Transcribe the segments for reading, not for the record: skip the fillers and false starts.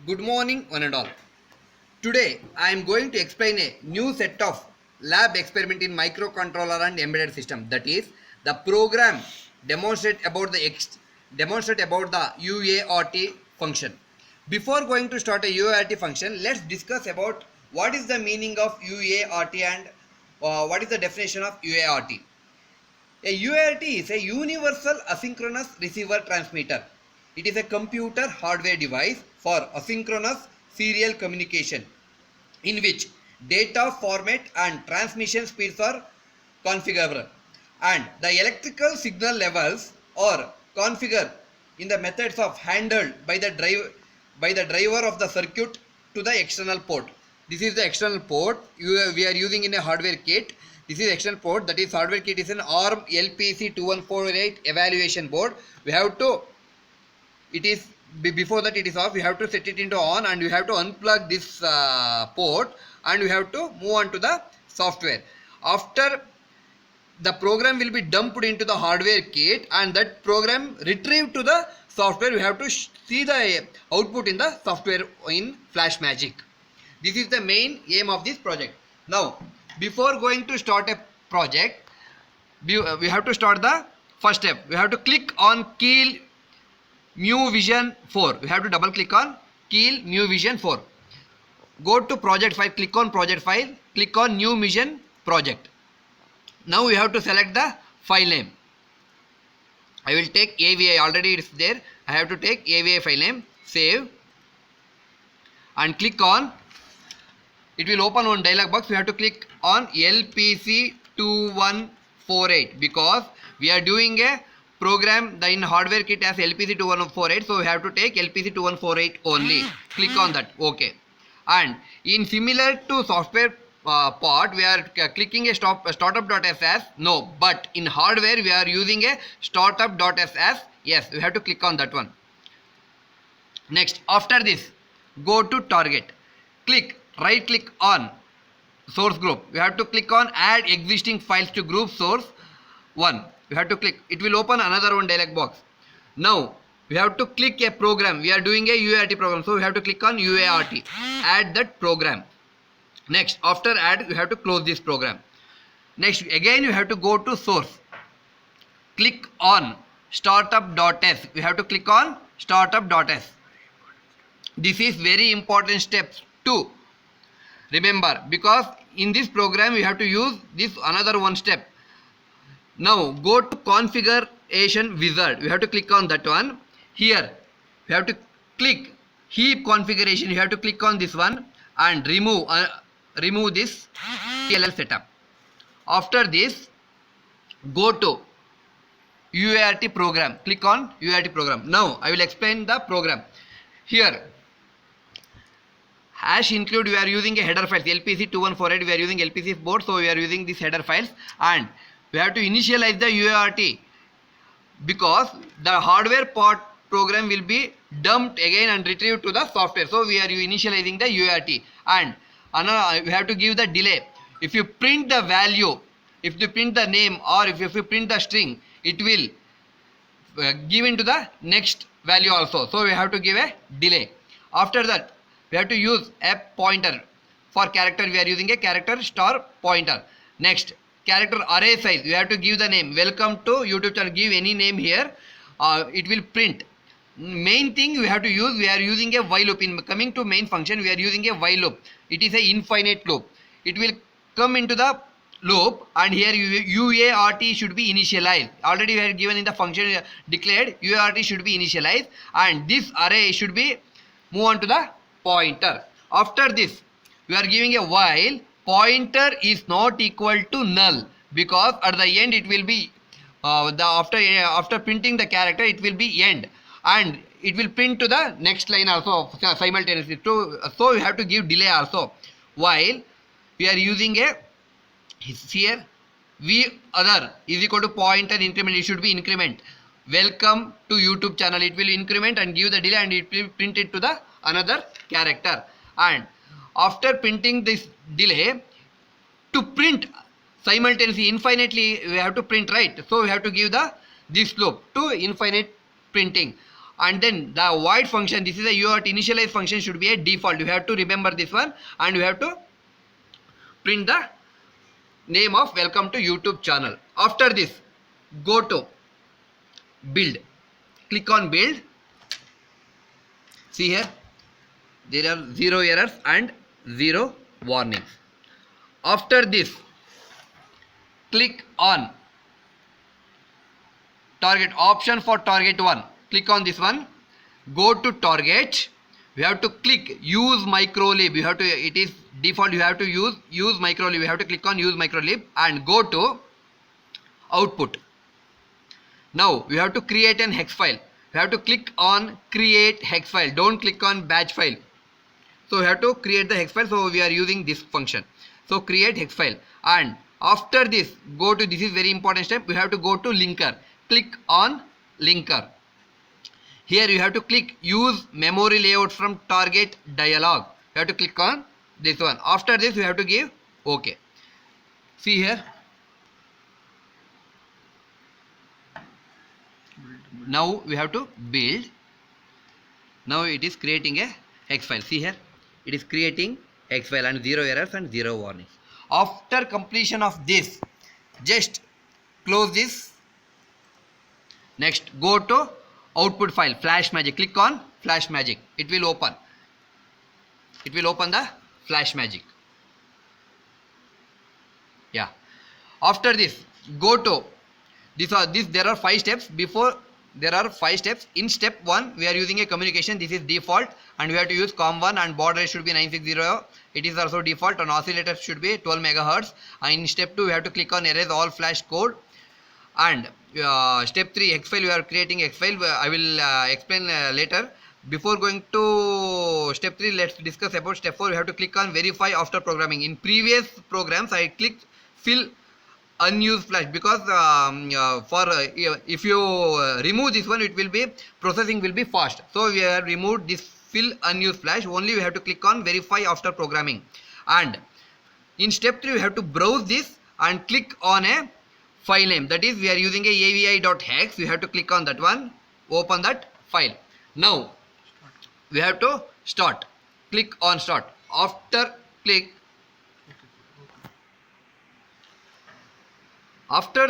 Good morning, one and all. Today, I am going to explain a new set of lab experiment in microcontroller and embedded system. That is, the program demonstrate about the UART function. Before going to start a UART function, let's discuss about what is the meaning of UART and what is the definition of UART. A UART is a universal asynchronous receiver transmitter. It is a computer hardware device for asynchronous serial communication in which data format and transmission speeds are configurable and the electrical signal levels are configured in the methods of handled by the driver of the circuit to the external port. This is the external port we are using in a hardware kit. This is external port, that is hardware kit is an ARM LPC 2148 evaluation board. We have to, it is before that it is off, we have to set it into on and we have to unplug this port and we have to move on to the software. After the program will be dumped into the hardware kit and that program retrieved to the software, we have to see the output in the software in FlashMagic. This is the main aim of this project. Now, before going to start a project, we have to start the first step. We have to click on Keel Mu Vision 4. We have to double click on Keel Mu Vision 4. Go to project file, click on project file, click on New Vision project. Now we have to select the file name. I will take AVI, already it's there. I have to take AVI file name, save and click on. It will open one dialog box. We have to click on LPC 2148 because we are doing a program in hardware kit as LPC 2148, so we have to take LPC 2148 only. Click on that, okay. And in similar to software part, we are clicking a startup.ss, no, but in hardware we are using a startup.ss, yes, we have to click on that one. Next, after this, go to target, right click on source group. We have to click on add existing files to group source 1. We have to click, it will open another one dialog box. Now we have to click a program. We are doing a UART program, so we have to click on UART, add that program. Next, after add, you have to close this program. Next, again you have to go to source, click on startup.s. We have to click on startup.s. This is very important step 2. Remember, because in this program you have to use this another one step. Now go to configuration wizard. We have to click on that one. Here we have to click heap configuration. You have to click on this one and remove this TLL setup. After this, go to UART program. Click on UART program. Now I will explain the program. Here hash include, we are using a header files LPC 2148. We are using LPC board, so we are using these header files and we have to initialize the UART because the hardware part program will be dumped again and retrieved to the software, so we are initializing the UART. And we have to give the delay. If you print the value, if you print the name or if you print the string, it will give into the next value also, so we have to give a delay. After that, we have to use a pointer. For character, we are using a character star pointer. Next, character array size, we have to give the name. Welcome to YouTube channel, give any name here, it will print. Main thing we have to use, we are using a while loop. In coming to main function, we are using a while loop. It is a infinite loop. It will come into the loop and here UART should be initialized. Already we have given in the function declared UART should be initialized and this array should be move on to the pointer. After this, we are giving a while pointer is not equal to null because at the end it will be after printing the character it will be end and it will print to the next line also simultaneously. So we have to give delay also. While we are using a here v other is equal to pointer increment, it should be increment. Welcome to YouTube channel, it will increment and give the delay and it will print it to the another character. And after printing this delay, to print simultaneously infinitely we have to print, right? So we have to give the this loop to infinite printing. and then the void function, this is a UART initialize function, should be a default. You have to remember this one, and you have to print the name of welcome to YouTube channel. After this, go to build, click on build. See here, there are 0 errors and 0 warnings. After this, click on target option for target 1. Click on this one. Go to target. We have to click use microlib. You have to, it is default, you have to use microlib. You have to click on use microlib and go to output. Now we have to create an hex file. You have to click on create hex file. Don't click on batch file. So we have to create the hex file. So we are using this function. So create hex file, and after this, go to, this is very important step, we have to go to linker. Click on linker. Here you have to click use memory layout from target dialog. You have to click on this one. After this, you have to give OK. See here. Now we have to build. Now it is creating a hex file. See here, it is creating hex file and 0 errors and 0 warnings. After completion of this, just close this. Next, go to output file, FlashMagick. Click on FlashMagick. It will open. It will open the FlashMagick. Yeah. After this, go to this. There are 5 steps. Before, there are 5 steps. In step 1, we are using a communication. This is default, and we have to use COM1, and baud rate should be 960. It is also default, and oscillator should be 12 megahertz. And in step 2, we have to click on erase all flash code. And step 3, hex file, we are creating hex file. I will explain later. Before going to step 3, let's discuss about step 4. We have to click on verify after programming. In previous programs, I clicked fill unused flash, because if you remove this one, it will be, processing will be fast. So we have removed this fill unused flash. Only we have to click on verify after programming. And in step 3, we have to browse this and click on a file name. That is, we are using a avi.hex. We have to click on that one, open that file. Now we have to start. Click on start. After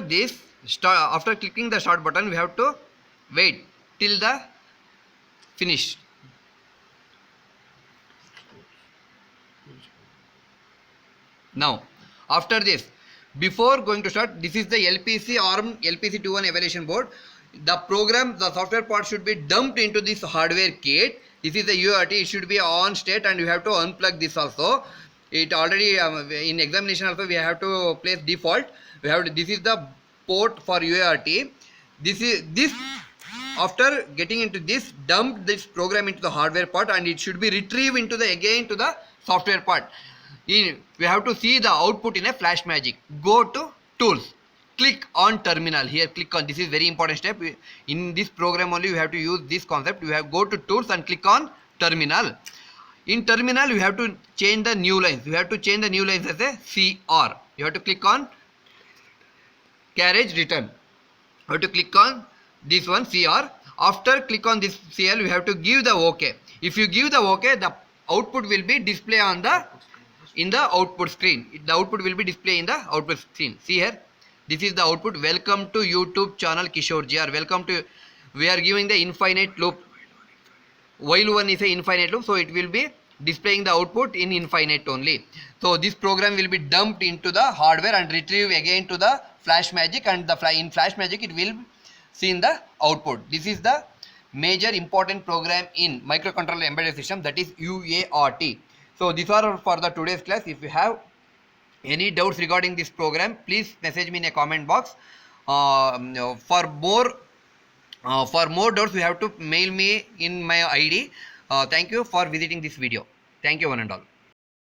this, after clicking the start button, we have to wait till the finish. Now, after this, before going to start, this is the LPC ARM LPC21 evaluation board. The program, the software part should be dumped into this hardware kit. This is the UART. It should be on state, and you have to unplug this also. It already in examination also we have to place default. We have to, this is the port for UART. This after getting into this, dump this program into the hardware part, and it should be retrieved into the again to the software part. We have to see the output in a FlashMagick. Go to tools, click on terminal. Here click on, this is very important step. In this program only we have to use this concept. We have go to tools and click on terminal. In terminal you have to change the new lines. You have to change the new lines as a CR. You have to click on carriage return. You have to click on this one CR. After click on this CL, you have to give the OK. If you give the OK, the output will be display on the in the output screen. The output will be displayed in the output screen. See here, this is the output. Welcome to YouTube channel Kishore GR. Welcome to, we are giving the infinite loop. While one is a infinite loop, so it will be displaying the output in infinite only. So this program will be dumped into the hardware and retrieve again to the FlashMagick, and in FlashMagick it will see in the output. This is the major important program in microcontroller embedded system, that is UART. So these are for the today's class. If you have any doubts regarding this program, please message me in a comment box. For more doubts, you have to mail me in my ID. Thank you for visiting this video. Thank you one and all.